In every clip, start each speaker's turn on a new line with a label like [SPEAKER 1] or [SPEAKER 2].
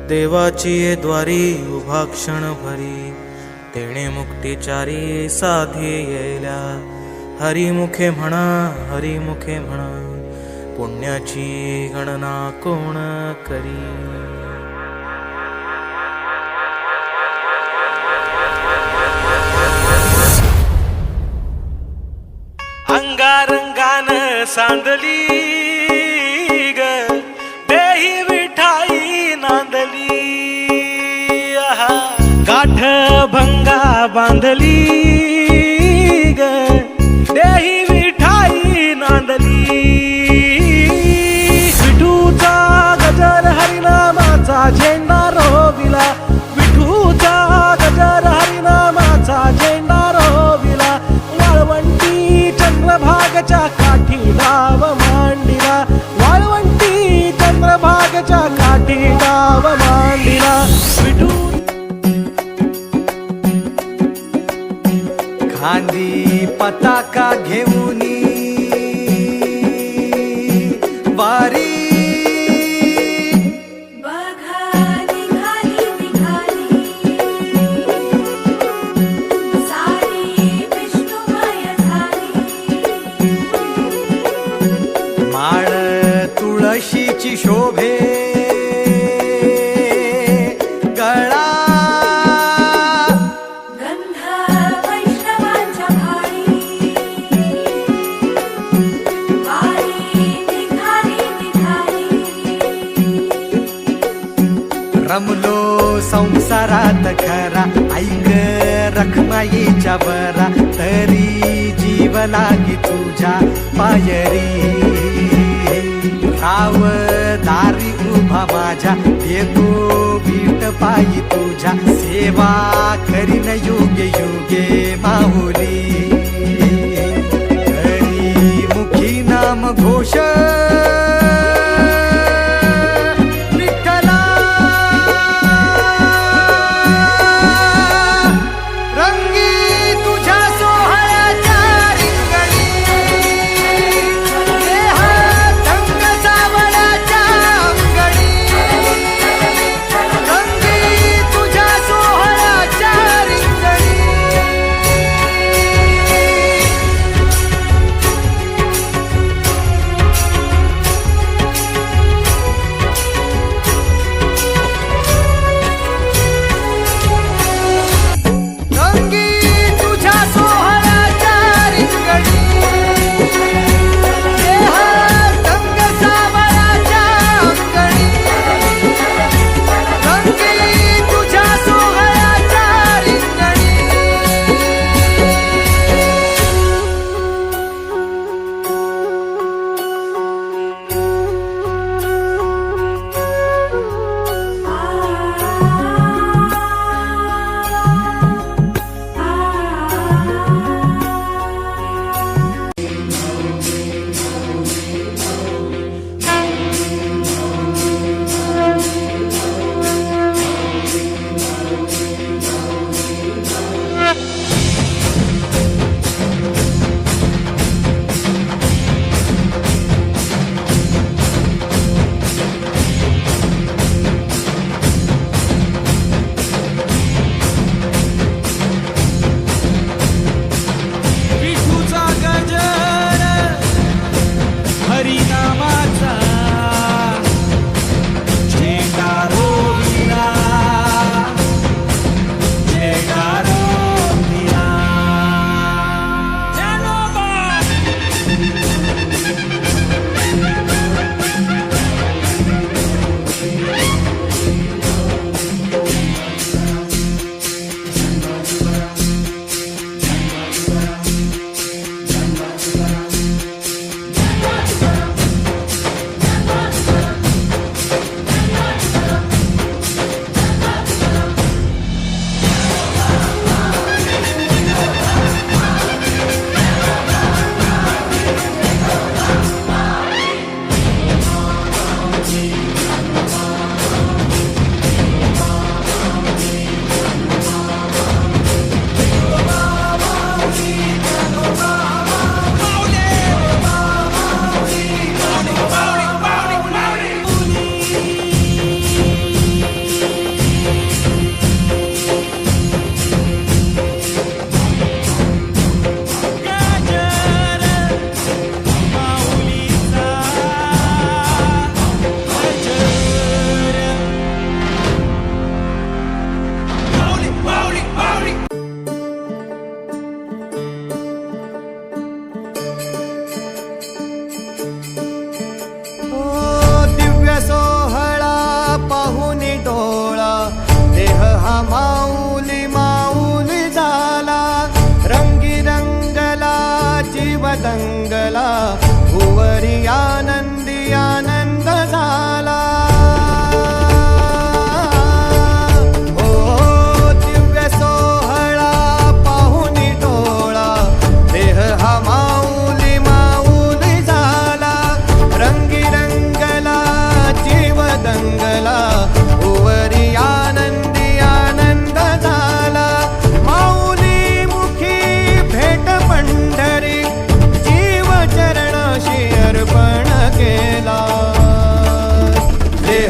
[SPEAKER 1] देवाची ये द्वारी उभा क्षण भरी, तेणे मुक्तिचारी साधी येल्या. हरिमुखे म्हणा, हरिमुखे म्हणा, पुण्याची गणना कोण करी. अंगारंगान सांडली ग देही विठाई नांदली. गाठ भंगा बांधली ग देही विठाई नांदली. विठूचा गजर हरिनामाचा झेंडा रोविला. विठूचा गजर हरिनामाचा झेंडा रोविला. वाळवंटी चंद्रभागच्या काठी डाव मांडिला. वाळवंटी चंद्रभागच्या काठी डाव मांडिला. विठू
[SPEAKER 2] खांदी पताका घेऊनी वारी. माळ तुळशीची शोभे गळा.
[SPEAKER 3] गंध वैष्णवांच्या भाळी. वारी निघाली निघाली.
[SPEAKER 2] रमलो संसारात खरा, ऐक रखमाईच्या बरा. तरी जीव लागी तुझ्या पायरी. राव दारी उभा माझ्या, येतो बीट पायी तुझ्या. सेवा करीन युगे युगे माऊली. हरी मुखी नाम घोष विठ्ठला. रंगी तुझ्या सोहळ्याच्या रिंगणी. देहात रंग सावळ्याच्या अंगणी. रंगी तुझ्या सोहळ्याच्या रिंगणी.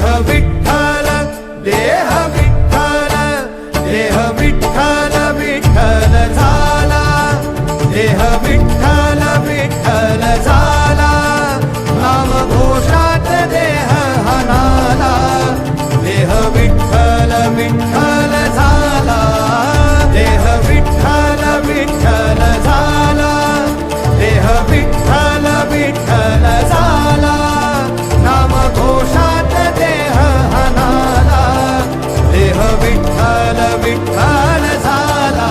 [SPEAKER 2] देह विठ्ठल देह विठ्ठल देह विठ्ठल विठ्ठल झाला देह विठ्ठल विठ्ठल झाला नाम घोषात देह हनाला देह विठ्ठल विठ्ठल झाला देह विठ्ठल विठ्ठल झाला देह विठ्ठल विठ्ठल झाला नाम घोषात देह हनाला देह विठ्ठल विठ्ठल झाला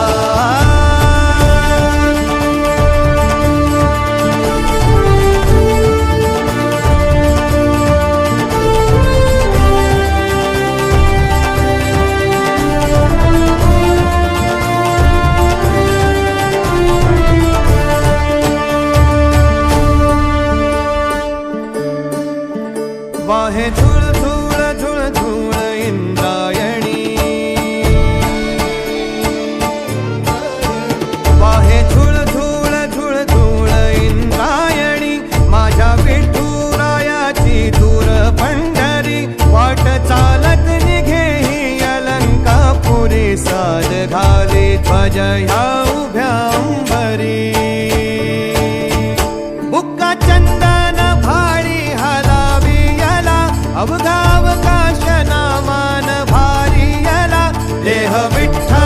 [SPEAKER 2] वाहे झुळ झुळ झुळ झुळ इंद्रायणी वाहे झुळ झुळ झुळ झुळ इंद्रायणी माझ्या विठुरायाची दूर पंढरी वाट चालत निघे ही अलंकापुरी साज घाली ध्वज ह्या उभ्या अंबरी बुक्का चंदन भारी हलावी अवघाव काश नामान भारी यला देह विठ्ठल